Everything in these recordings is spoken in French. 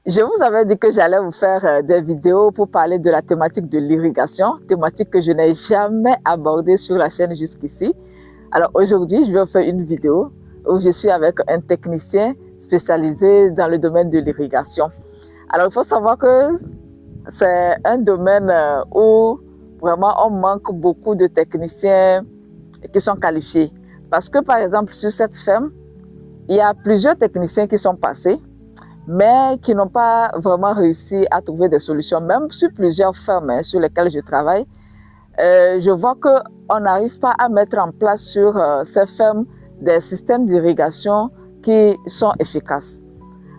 Je vous avais dit que j'allais vous faire des vidéos pour parler de la thématique de l'irrigation, thématique que je n'ai jamais abordée sur la chaîne jusqu'ici. Alors aujourd'hui, je vais vous faire une vidéo où je suis avec un technicien spécialisé dans le domaine de l'irrigation. Alors il faut savoir que c'est un domaine où vraiment on manque beaucoup de techniciens qui sont qualifiés. Parce que par exemple sur cette ferme, il y a plusieurs techniciens qui sont passés, mais qui n'ont pas vraiment réussi à trouver des solutions. Même sur plusieurs fermes sur lesquelles je travaille, je vois qu'on n'arrive pas à mettre en place sur ces fermes des systèmes d'irrigation qui sont efficaces.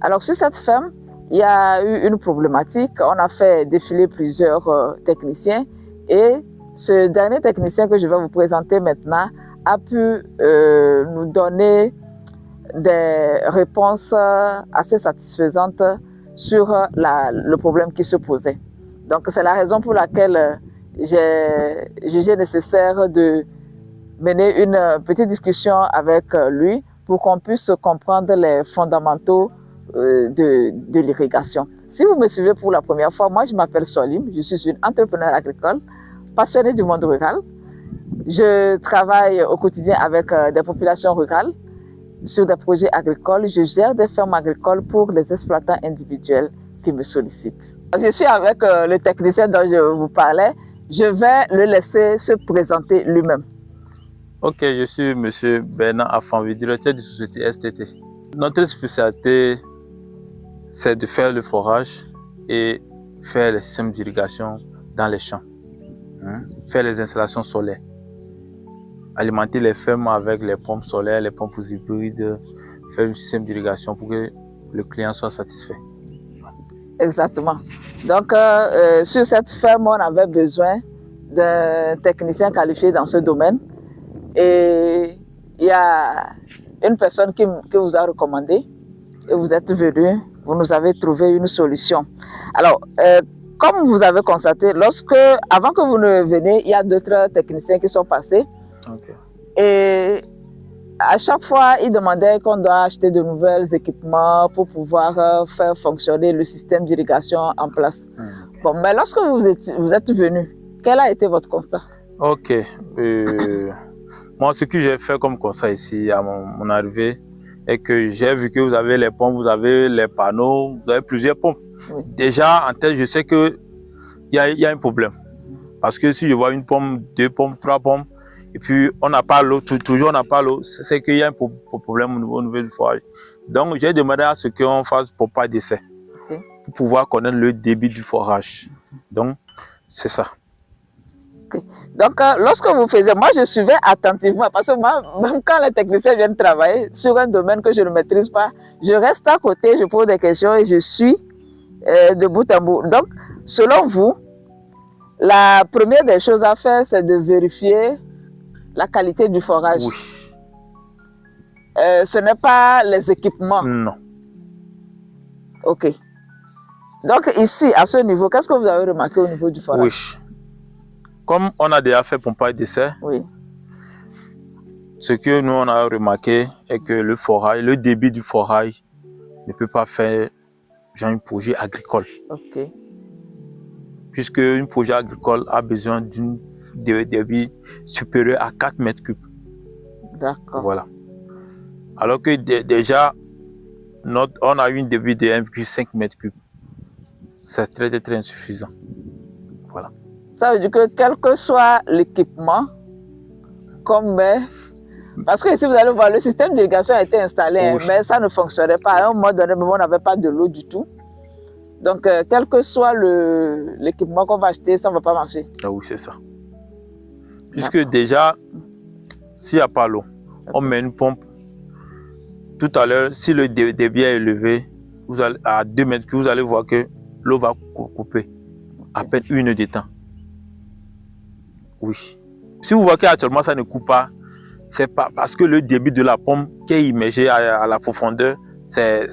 Alors sur cette ferme, il y a eu une problématique. On a fait défiler plusieurs techniciens et ce dernier technicien que je vais vous présenter maintenant a pu nous donner des réponses assez satisfaisantes sur le problème qui se posait. Donc c'est la raison pour laquelle j'ai jugé nécessaire de mener une petite discussion avec lui pour qu'on puisse comprendre les fondamentaux de l'irrigation. Si vous me suivez pour la première fois, moi je m'appelle Solim, je suis une entrepreneure agricole, passionnée du monde rural. Je travaille au quotidien avec des populations rurales sur des projets agricoles. Je gère des fermes agricoles pour les exploitants individuels qui me sollicitent. Je suis avec le technicien dont je vous parlais. Je vais le laisser se présenter lui-même. Ok, je suis M. Bernard Afanvi, directeur de société STT. Notre spécialité, c'est de faire le forage et faire les systèmes d'irrigation dans les champs, faire les installations solaires, alimenter les fermes avec les pompes solaires, les pompes hybrides, faire un système d'irrigation pour que le client soit satisfait. Exactement. Donc, sur cette ferme, on avait besoin d'un technicien qualifié dans ce domaine. Et il y a une personne qui vous a recommandé et vous êtes venu, vous nous avez trouvé une solution. Alors, comme vous avez constaté, avant que vous ne veniez, il y a d'autres techniciens qui sont passés. Okay. Et à chaque fois, ils demandaient qu'on doit acheter de nouveaux équipements pour pouvoir faire fonctionner le système d'irrigation en place. Bon, mais lorsque vous êtes venu, quel a été votre constat? Ok. Moi, ce que j'ai fait comme constat ici à mon arrivée est que j'ai vu que vous avez les pompes, vous avez les panneaux, vous avez plusieurs pompes. Oui. Déjà, en tête, je sais qu'il y a un problème. Parce que si je vois une pompe, deux pompes, trois pompes, et puis on n'a pas l'eau, toujours on n'a pas l'eau, c'est qu'il y a un problème au niveau du forage. Donc, j'ai demandé à ce qu'on fasse pompe d'essai pour pouvoir connaître le débit du forage. Donc, c'est ça. Okay. Donc, lorsque vous faisiez, moi je suivais attentivement parce que moi, même quand les techniciens viennent travailler sur un domaine que je ne maîtrise pas, je reste à côté, je pose des questions et je suis de bout en bout. Donc, selon vous, la première des choses à faire, c'est de vérifier la qualité du forage. Oui. Ce n'est pas les équipements. Non. Ok. Donc, ici, à ce niveau, qu'est-ce que vous avez remarqué au niveau du forage? Oui. Comme on a déjà fait pompage d'essai, oui. Ce que nous on a remarqué est que le forage, le débit du forage ne peut pas faire genre un projet agricole. Ok. Puisque un projet agricole a besoin d'un débit supérieur à 4 mètres cubes. D'accord. Voilà. Alors que déjà, on a eu un débit de 1,5 mètres cubes. C'est très insuffisant. Voilà. Ça veut dire que quel que soit l'équipement, parce que ici vous allez voir, le système d'irrigation a été installé, oui. Mais ça ne fonctionnait pas. À un moment donné, on n'avait pas de l'eau du tout. Donc, quel que soit l'équipement qu'on va acheter, ça ne va pas marcher. Ah oui, c'est ça. Puisque déjà, s'il n'y a pas l'eau, on met une pompe. Tout à l'heure, si le débit est élevé, vous allez, à 2 mètres cubes, vous allez voir que l'eau va couper à peine 1 heure de temps. Oui. Si vous voyez qu'actuellement ça ne coupe pas, c'est pas parce que le débit de la pompe qui est immergé à la profondeur, c'est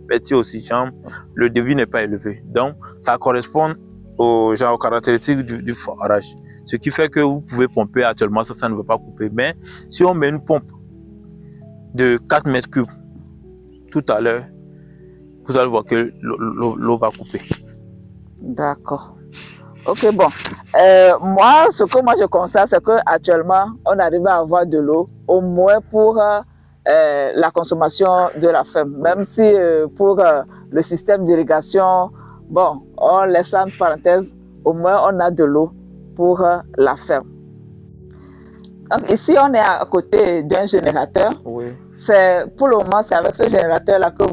petit aussi, genre, le débit n'est pas élevé. Donc, ça correspond aux caractéristiques du forage. Ce qui fait que vous pouvez pomper actuellement, ça ne va pas couper. Mais si on met une pompe de 4 mètres cubes tout à l'heure, vous allez voir que l'eau va couper. D'accord. Ok, bon. Moi, ce que moi je constate, c'est qu'actuellement, on arrive à avoir de l'eau, au moins pour la consommation de la ferme. Même si pour le système d'irrigation, bon, on laisse ça en parenthèse, au moins on a de l'eau pour la ferme. Donc ici, on est à côté d'un générateur. Oui. Pour le moment, c'est avec ce générateur-là que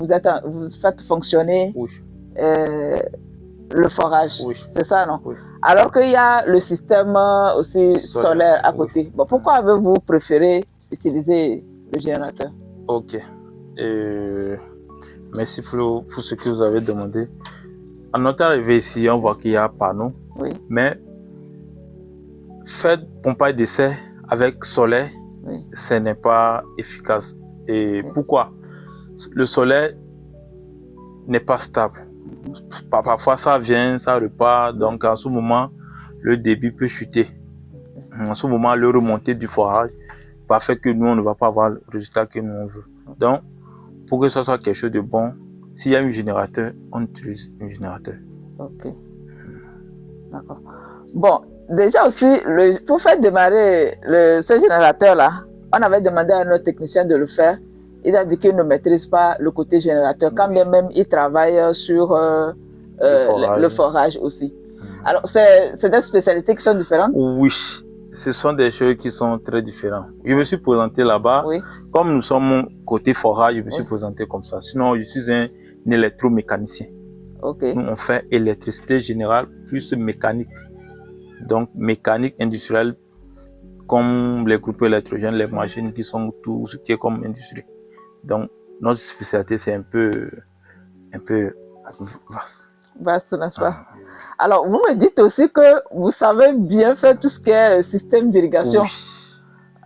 vous faites fonctionner Oui. Le forage. Oui. C'est ça, non? Oui. Alors qu'il y a le système aussi solaire à côté. Oui. Bon, pourquoi avez-vous préféré utiliser le générateur? Ok. Merci pour ce que vous avez demandé. À notre arrivée ici, on voit qu'il y a un panneau. Oui. Mais faire pompage d'essai avec soleil, oui. Ce n'est pas efficace. Et oui. Pourquoi? Le soleil n'est pas stable. Parfois ça vient, ça repart. Donc en ce moment, le débit peut chuter. En ce moment, le remontée du forage va faire que nous, on ne va pas avoir le résultat que nous on veut. Donc, pour que ça soit quelque chose de bon, s'il y a un générateur, on utilise un générateur. Ok. D'accord. Bon, déjà aussi, pour faire démarrer ce générateur-là, on avait demandé à notre technicien de le faire. Il a dit qu'il ne maîtrise pas le côté générateur, quand bien même il travaille sur le forage aussi. Alors, c'est des spécialités qui sont différentes? Oui, ce sont des choses qui sont très différentes. Je me suis présenté là-bas. Oui. Comme nous sommes côté forage, je me suis présenté comme ça. Sinon, je suis un électromécanicien. Okay. Nous, on fait électricité générale plus mécanique. Donc, mécanique industrielle, comme les groupes électrogènes, les machines qui sont tout ce qui est comme industrie. Donc, notre spécialité, c'est un peu vaste. Vaste, n'est-ce pas? Alors, vous me dites aussi que vous savez bien faire tout ce qui est système d'irrigation. Oui.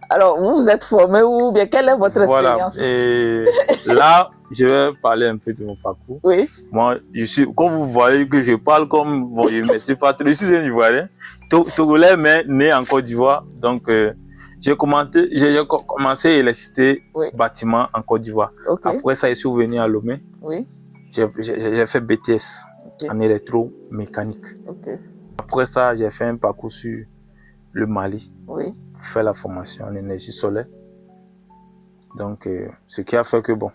Alors, vous êtes formé ou bien quelle est votre expérience? Et là, je vais parler un peu de mon parcours. Oui. Moi, comme vous voyez que je parle comme, bon, je ne suis pas trop, je suis un Ivoirien, Togolais, mais né en Côte d'Ivoire. Donc, j'ai commencé l'électricité bâtiment en Côte d'Ivoire. Okay. Après ça, je suis venu à Lomé. Oui. J'ai fait BTS en électromécanique. Okay. Après ça, j'ai fait un parcours sur le Mali. Oui. Pour faire la formation en énergie solaire. Donc, ce qui a fait que, bon,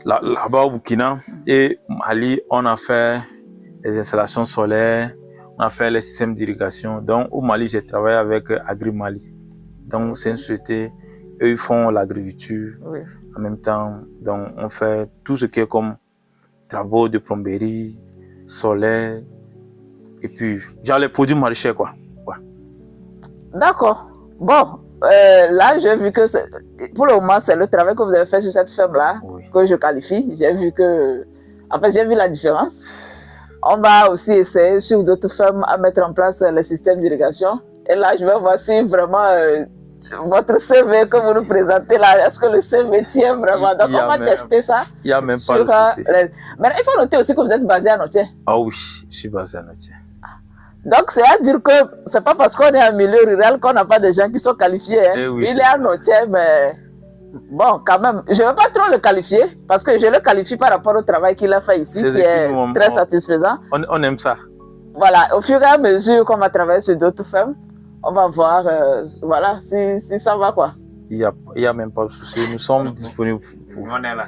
là-bas au Burkina et Mali, on a fait les installations solaires, on a fait les systèmes d'irrigation. Donc, au Mali, j'ai travaillé avec Agri Mali. Donc, c'est une société, eux, ils font l'agriculture. Oui. En même temps, donc, on fait tout ce qui est comme travaux de plomberie, solaire, et puis, genre les produits maraîchers, quoi. Ouais. D'accord. Bon, là, j'ai vu que pour le moment, c'est le travail que vous avez fait sur cette ferme-là que je qualifie. J'ai vu que, en fait, j'ai vu la différence. On va aussi essayer sur d'autres fermes à mettre en place le système d'irrigation. Et là, je vais voir si vraiment votre CV que vous nous présentez là, est-ce que le CV tient vraiment? Donc, on va tester ça. Il n'y a même pas de souci. Mais il faut noter aussi que vous êtes basé à Notier. Ah oui, je suis basé à Notier. Donc, c'est à dire que c'est pas parce qu'on est en milieu rural qu'on n'a pas de gens qui sont qualifiés. Hein. Oui, il est à Notier, mais bon, quand même, je ne veux pas trop le qualifier parce que je le qualifie par rapport au travail qu'il a fait ici, qui est très satisfaisant. On aime ça. Voilà, au fur et à mesure qu'on va travailler sur d'autres fermes, on va voir voilà, si ça va quoi. Il y a même pas de souci, nous sommes disponibles. On est là.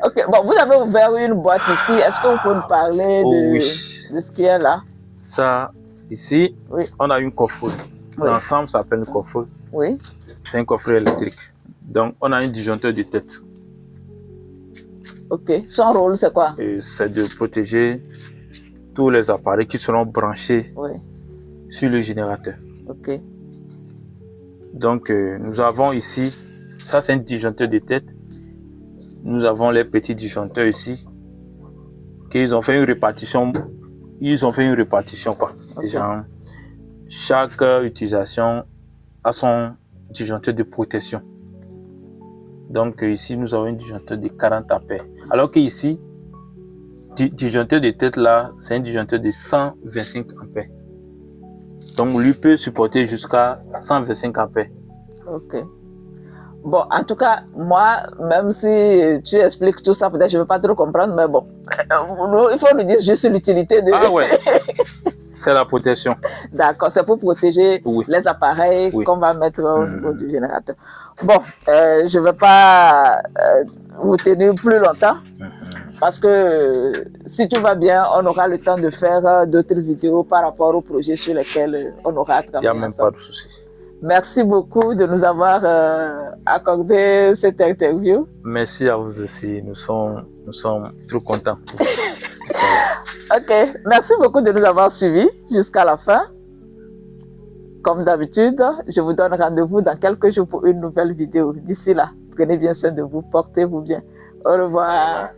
Ok, bon, vous avez ouvert une boîte ici. Est-ce que vous pouvez nous parler de ce qu'il y a là? Ça, ici, on a une coffre. L'ensemble s'appelle une coffre. Oui. C'est un coffre électrique. Donc, on a un disjoncteur de tête. Ok. Son rôle, c'est quoi? C'est de protéger tous les appareils qui seront branchés sur le générateur. Ok. Donc, nous avons ici, ça c'est un disjoncteur de tête. Nous avons les petits disjoncteurs ici. Ils ont fait une répartition. Quoi. Okay. Genre, chaque utilisation a son disjoncteur de protection. Donc ici, nous avons un disjoncteur de 40 ampères. Alors que ici, disjoncteur de tête là, c'est un disjoncteur de 125 ampères. Donc lui peut supporter jusqu'à 125 ampères. Ok. Bon, en tout cas, moi, même si tu expliques tout ça, peut-être je ne vais pas trop comprendre, mais bon, il faut nous dire juste l'utilité de... Ah ouais, c'est la protection. D'accord, c'est pour protéger Oui. les appareils Oui. qu'on va mettre au niveau du générateur. Bon, je ne vais pas vous tenir plus longtemps, parce que si tout va bien, on aura le temps de faire d'autres vidéos par rapport aux projets sur lesquels on aura à travailler. Il n'y a même pas de souci. Merci beaucoup de nous avoir accordé cette interview. Merci à vous aussi. Nous sommes trop contents. Ok, merci beaucoup de nous avoir suivis jusqu'à la fin. Comme d'habitude, je vous donne rendez-vous dans quelques jours pour une nouvelle vidéo. D'ici là, prenez bien soin de vous, portez-vous bien. Au revoir.